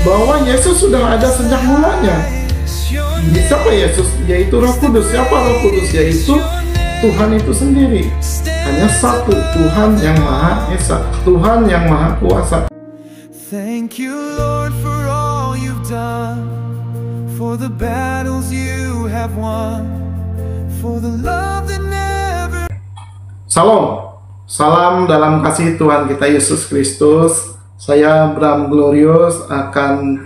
bahwa Yesus sudah ada sejak mulanya. Siapa Yesus? Yaitu Roh Kudus. Siapa Roh Kudus? Yaitu Tuhan itu sendiri. Hanya satu, Tuhan yang Maha Esa, Tuhan yang Maha Kuasa. Thank you, Lord, for all you've done, for the battles you have won, for the love that never... Salam, salam dalam kasih Tuhan kita Yesus Kristus. Saya Bram Glorious akan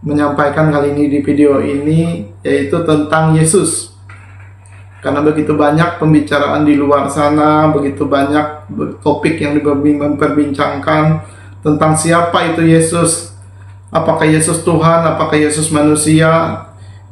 menyampaikan kali ini di video ini, yaitu tentang Yesus. Karena begitu banyak pembicaraan di luar sana, begitu banyak topik yang memperbincangkan tentang siapa itu Yesus. Apakah Yesus Tuhan, apakah Yesus manusia,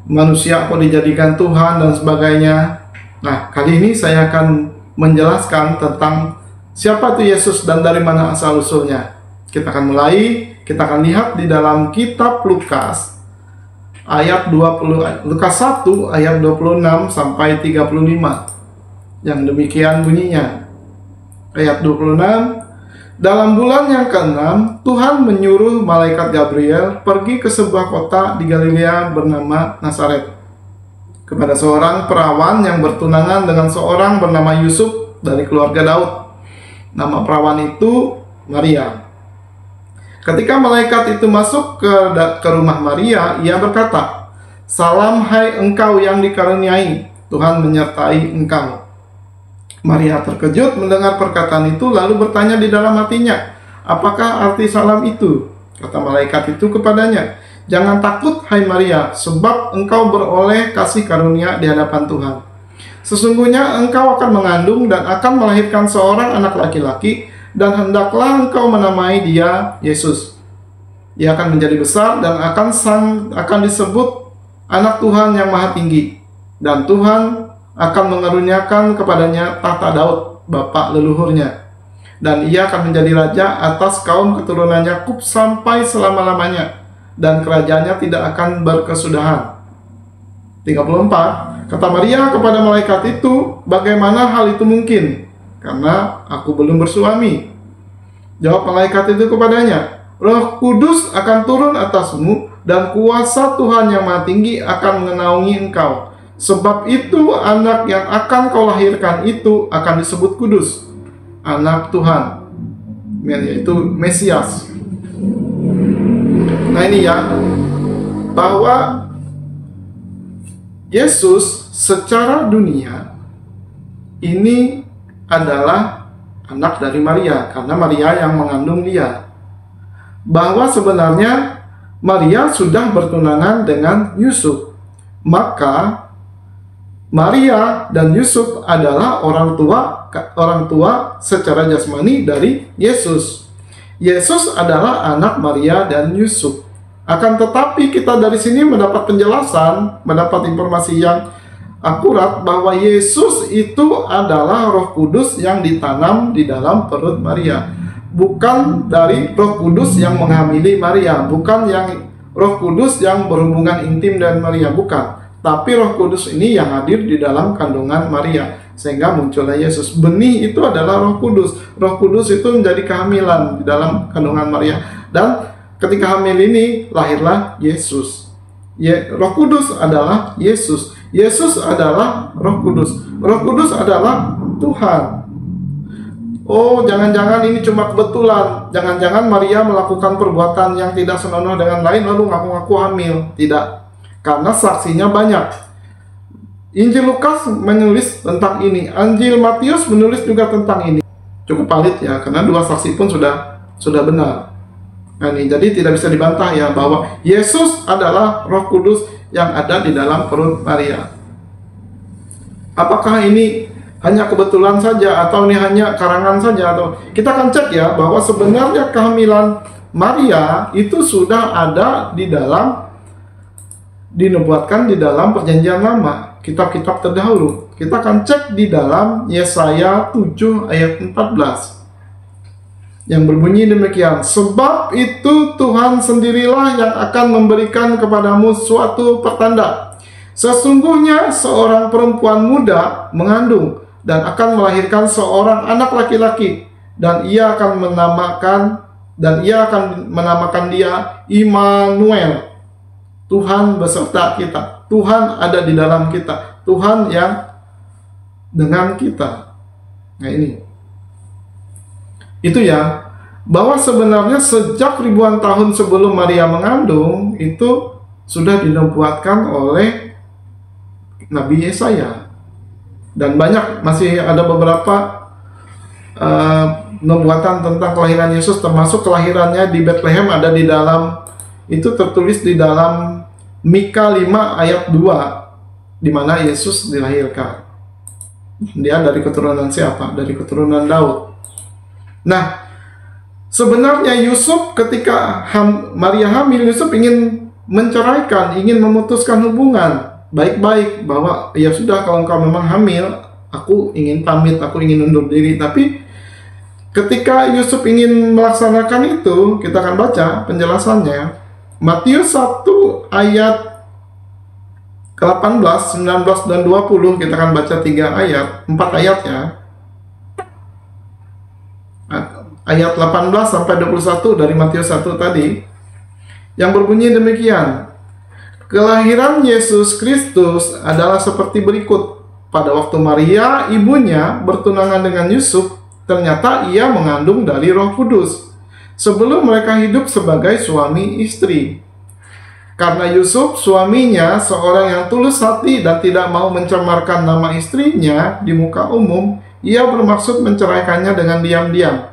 manusia kok dijadikan Tuhan, dan sebagainya. Nah, kali ini saya akan menjelaskan tentang siapa itu Yesus dan dari mana asal-usulnya. Kita akan mulai, kita akan lihat di dalam kitab Lukas ayat 20, Lukas 1 ayat 26 sampai 35. Yang demikian bunyinya. Ayat 26, dalam bulan yang ke-6, Tuhan menyuruh malaikat Gabriel pergi ke sebuah kota di Galilea bernama Nazaret, kepada seorang perawan yang bertunangan dengan seorang bernama Yusuf dari keluarga Daud. Nama perawan itu Maria. Ketika malaikat itu masuk ke rumah Maria, ia berkata, "Salam hai engkau yang dikaruniai, Tuhan menyertai engkau." Maria terkejut mendengar perkataan itu, lalu bertanya di dalam hatinya, "Apakah arti salam itu?" Kata malaikat itu kepadanya, "Jangan takut hai Maria, sebab engkau beroleh kasih karunia di hadapan Tuhan. Sesungguhnya engkau akan mengandung dan akan melahirkan seorang anak laki-laki, dan hendaklah engkau menamai dia Yesus. Ia akan menjadi besar dan akan disebut Anak Tuhan yang Maha Tinggi. Dan Tuhan akan mengaruniakan kepadanya tahta Daud, bapa leluhurnya. Dan ia akan menjadi raja atas kaum keturunan Yakub sampai selama-lamanya, dan kerajaannya tidak akan berkesudahan." 34, kata Maria kepada malaikat itu, "Bagaimana hal itu mungkin? Karena aku belum bersuami." Jawab malaikat itu kepadanya, "Roh Kudus akan turun atasmu, dan kuasa Tuhan yang Maha Tinggi akan menaungi engkau. Sebab itu anak yang akan kau lahirkan itu akan disebut kudus, Anak Tuhan," yaitu Mesias. Nah ini ya, bahwa Yesus secara dunia ini adalah anak dari Maria, karena Maria yang mengandung dia. Bahwa sebenarnya Maria sudah bertunangan dengan Yusuf, maka Maria dan Yusuf adalah orang tua secara jasmani dari Yesus. Yesus adalah anak Maria dan Yusuf. Akan tetapi kita dari sini mendapat penjelasan, mendapat informasi yang akurat bahwa Yesus itu adalah Roh Kudus yang ditanam di dalam perut Maria. Bukan dari Roh Kudus yang menghamili Maria, bukan yang Roh Kudus yang berhubungan intim dengan Maria, bukan. Tapi Roh Kudus ini yang hadir di dalam kandungan Maria, sehingga muncullah Yesus. Benih itu adalah Roh Kudus. Roh Kudus itu menjadi kehamilan di dalam kandungan Maria. Dan ketika hamil ini lahirlah Yesus. Roh Kudus adalah Yesus. Yesus adalah Roh Kudus. Roh Kudus adalah Tuhan. Oh, jangan-jangan ini cuma kebetulan. Jangan-jangan Maria melakukan perbuatan yang tidak senonoh dengan lain lalu ngaku-ngaku hamil. Tidak. Karena saksinya banyak. Injil Lukas menulis tentang ini. Injil Matius menulis juga tentang ini. Cukup valid ya, karena dua saksi pun sudah benar. Nah, ini jadi tidak bisa dibantah ya bahwa Yesus adalah Roh Kudus yang ada di dalam perut Maria. Apakah ini hanya kebetulan saja atau ini hanya karangan saja, atau kita akan cek ya bahwa sebenarnya kehamilan Maria itu sudah ada dinubuatkan di dalam Perjanjian Lama, kitab-kitab terdahulu. Kita akan cek di dalam Yesaya 7 ayat 14 yang berbunyi demikian, "Sebab itu Tuhan sendirilah yang akan memberikan kepadamu suatu pertanda. Sesungguhnya seorang perempuan muda mengandung dan akan melahirkan seorang anak laki-laki, dan ia akan menamakan dan ia akan menamakan dia Immanuel, Tuhan beserta kita. Tuhan ada di dalam kita, Tuhan yang dengan kita. Nah ini, itu ya, bahwa sebenarnya sejak ribuan tahun sebelum Maria mengandung itu sudah dinubuatkan oleh Nabi Yesaya. Dan banyak, masih ada beberapa nubuatan tentang kelahiran Yesus, termasuk kelahirannya di Bethlehem ada di dalam, itu tertulis di dalam Mika 5 ayat 2, di mana Yesus dilahirkan. Dia dari keturunan siapa? Dari keturunan Daud. Nah, sebenarnya Yusuf ketika Maria hamil, Yusuf ingin menceraikan, ingin memutuskan hubungan baik-baik, bahwa ya sudah, kalau engkau memang hamil, aku ingin pamit, aku ingin undur diri. Tapi ketika Yusuf ingin melaksanakan itu, kita akan baca penjelasannya. Matius 1 ayat ke-18, 19, dan 20. Kita akan baca 4 ayat ya. Ayat 18 sampai 21 dari Matius 1 tadi, yang berbunyi demikian. Kelahiran Yesus Kristus adalah seperti berikut. Pada waktu Maria, ibunya, bertunangan dengan Yusuf, ternyata ia mengandung dari Roh Kudus, sebelum mereka hidup sebagai suami istri. Karena Yusuf, suaminya, seorang yang tulus hati dan tidak mau mencemarkan nama istrinya di muka umum, ia bermaksud menceraikannya dengan diam-diam.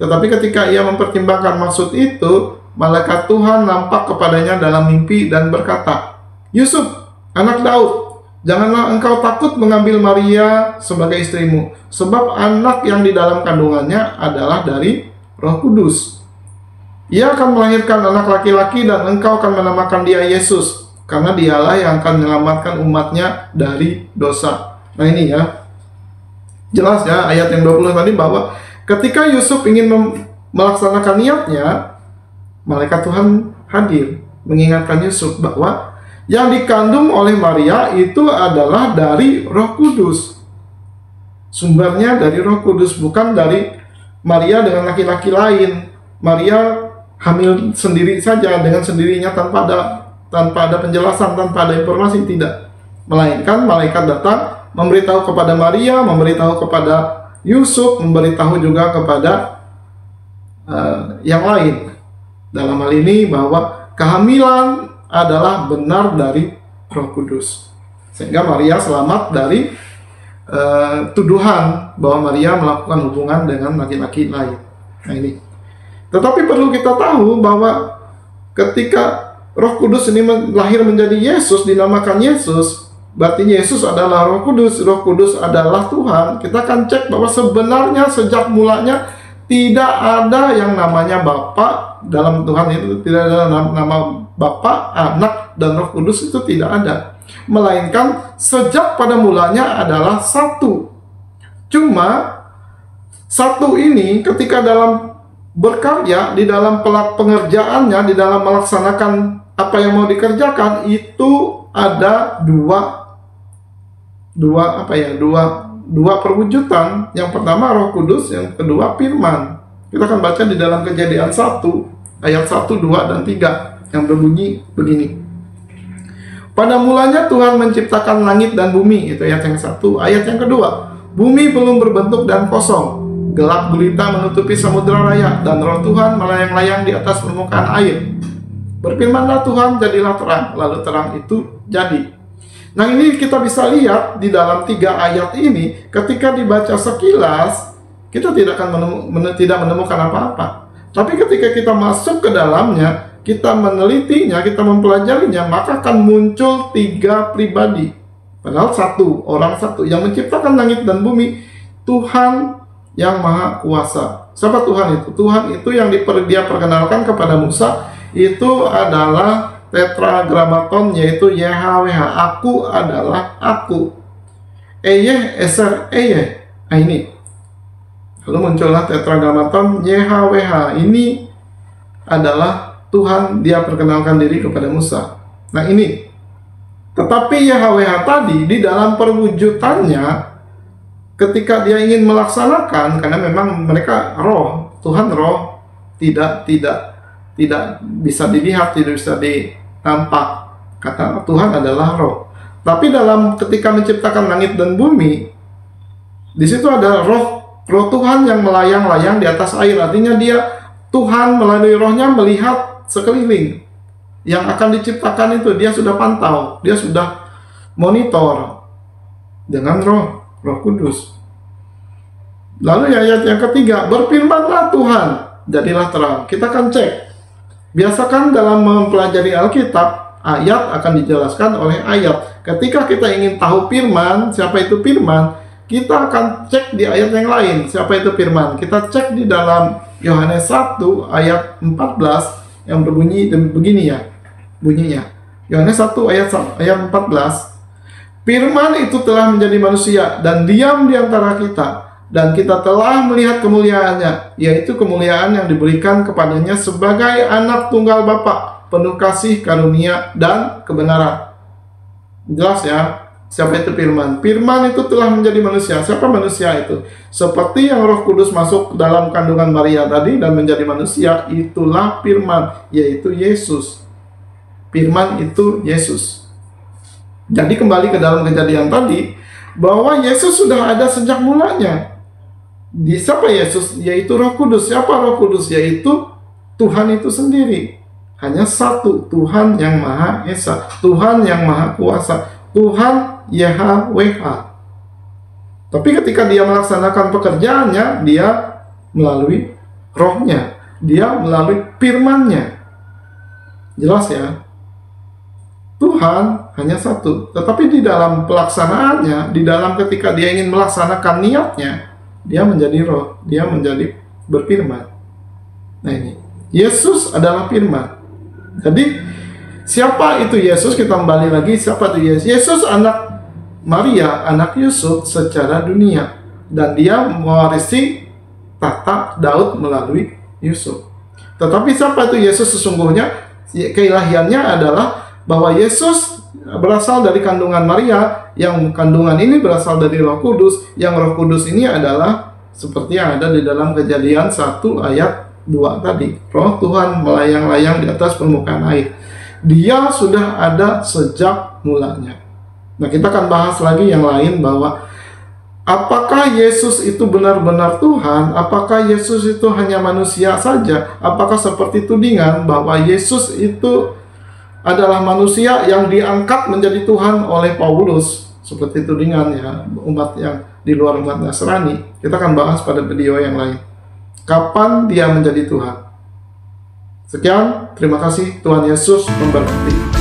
Tetapi ketika ia mempertimbangkan maksud itu, malaikat Tuhan nampak kepadanya dalam mimpi dan berkata, "Yusuf, anak Daud, janganlah engkau takut mengambil Maria sebagai istrimu, sebab anak yang di dalam kandungannya adalah dari Roh Kudus. Ia akan melahirkan anak laki-laki dan engkau akan menamakan dia Yesus, karena dialah yang akan menyelamatkan umatnya dari dosa." Nah ini ya, jelas ya ayat yang 20 tadi, bahwa ketika Yusuf ingin melaksanakan niatnya, malaikat Tuhan hadir mengingatkan Yusuf bahwa yang dikandung oleh Maria itu adalah dari Roh Kudus. Sumbernya dari Roh Kudus, bukan dari Maria dengan laki-laki lain. Maria hamil sendiri saja dengan sendirinya tanpa ada penjelasan, tanpa ada informasi, tidak. Melainkan malaikat datang memberitahu kepada Maria, memberitahu kepada Yusuf, memberitahu juga kepada yang lain. Dalam hal ini bahwa kehamilan adalah benar dari Roh Kudus, sehingga Maria selamat dari tuduhan bahwa Maria melakukan hubungan dengan laki-laki lain. Nah ini. Tetapi perlu kita tahu bahwa ketika Roh Kudus ini lahir menjadi Yesus, dinamakan Yesus, berarti Yesus adalah Roh Kudus, Roh Kudus adalah Tuhan. Kita akan cek bahwa sebenarnya sejak mulanya tidak ada yang namanya Bapa dalam Tuhan itu, tidak ada nama Bapa, Anak, dan Roh Kudus, itu tidak ada. Melainkan sejak pada mulanya adalah satu. Cuma satu ini ketika dalam berkarya, di dalam pengerjaannya, di dalam melaksanakan apa yang mau dikerjakan, itu ada dua perwujudan. Yang pertama Roh Kudus, yang kedua Firman. Kita akan baca di dalam Kejadian 1 ayat 1, 2, dan 3 yang berbunyi begini. Pada mulanya Tuhan menciptakan langit dan bumi, itu ayat yang 1. Ayat yang kedua, bumi belum berbentuk dan kosong, gelap gulita menutupi samudera raya, dan Roh Tuhan melayang-layang di atas permukaan air. Berfirmanlah Tuhan, jadilah terang, lalu terang itu jadi. Nah ini kita bisa lihat di dalam 3 ayat ini, ketika dibaca sekilas, kita tidak akan menemukan apa-apa. Tapi ketika kita masuk ke dalamnya, kita menelitinya, kita mempelajarinya, maka akan muncul 3 pribadi. Padahal orang satu yang menciptakan langit dan bumi, Tuhan yang Maha Kuasa. Siapa Tuhan itu? Tuhan itu yang dia perkenalkan kepada Musa, itu adalah tetragrammaton, yaitu YHWH, aku adalah aku. Eyeh, Eser, Eyeh. Nah ini. Lalu muncullah tetragrammaton YHWH. Ini adalah Tuhan, dia perkenalkan diri kepada Musa. Nah ini. Tetapi YHWH tadi di dalam perwujudannya, ketika dia ingin melaksanakan, karena memang mereka roh, Tuhan roh, tidak bisa dilihat, tidak bisa dinampak. Kata Tuhan adalah roh. Tapi ketika menciptakan langit dan bumi, di situ ada roh Tuhan yang melayang-layang di atas air. Artinya Tuhan melalui rohnya melihat sekeliling yang akan diciptakan itu. Dia sudah pantau, dia sudah monitor dengan roh Kudus. Lalu ayat yang ketiga, berfirmanlah Tuhan, jadilah terang. Kita akan cek. Biasakan dalam mempelajari Alkitab, ayat akan dijelaskan oleh ayat. Ketika kita ingin tahu firman, siapa itu firman, kita akan cek di ayat yang lain, siapa itu firman. Kita cek di dalam Yohanes 1 ayat 14 yang berbunyi begini ya, bunyinya. Yohanes 1 ayat 14. Firman itu telah menjadi manusia dan diam di antara kita, dan kita telah melihat kemuliaannya, yaitu kemuliaan yang diberikan kepadanya sebagai anak tunggal Bapa, penuh kasih, karunia, dan kebenaran. Jelas ya, siapa itu firman? Firman itu telah menjadi manusia. Siapa manusia itu? Seperti yang Roh Kudus masuk dalam kandungan Maria tadi dan menjadi manusia, itulah firman, yaitu Yesus. Firman itu Yesus. Jadi kembali ke dalam kejadian tadi, bahwa Yesus sudah ada sejak mulanya. Di siapa Yesus? Yaitu Roh Kudus. Siapa Roh Kudus? Yaitu Tuhan itu sendiri. Hanya satu, Tuhan yang Maha Esa, Tuhan yang Maha Kuasa, Tuhan YHWH. Tapi ketika dia melaksanakan pekerjaannya, dia melalui rohnya, dia melalui firman-Nya. Jelas ya? Tuhan hanya satu, tetapi di dalam pelaksanaannya, di dalam ketika dia ingin melaksanakan niatnya, dia menjadi roh, dia menjadi berfirman. Nah ini, Yesus adalah firman. Jadi siapa itu Yesus? Kita kembali lagi, siapa itu Yesus? Yesus anak Maria, anak Yusuf secara dunia, dan dia mewarisi tahta Daud melalui Yusuf. Tetapi siapa itu Yesus sesungguhnya? Keilahiannya adalah bahwa Yesus berasal dari kandungan Maria, yang kandungan ini berasal dari Roh Kudus, yang Roh Kudus ini adalah seperti yang ada di dalam Kejadian 1 ayat 2 tadi. Roh Tuhan melayang-layang di atas permukaan air. Dia sudah ada sejak mulanya. Nah, kita akan bahas lagi yang lain, bahwa apakah Yesus itu benar-benar Tuhan? Apakah Yesus itu hanya manusia saja? Apakah seperti tudingan bahwa Yesus itu adalah manusia yang diangkat menjadi Tuhan oleh Paulus, seperti tudingan ya, umat yang di luar umat Nasrani? Kita akan bahas pada video yang lain. Kapan dia menjadi Tuhan? Sekian, terima kasih. Tuhan Yesus memberkati.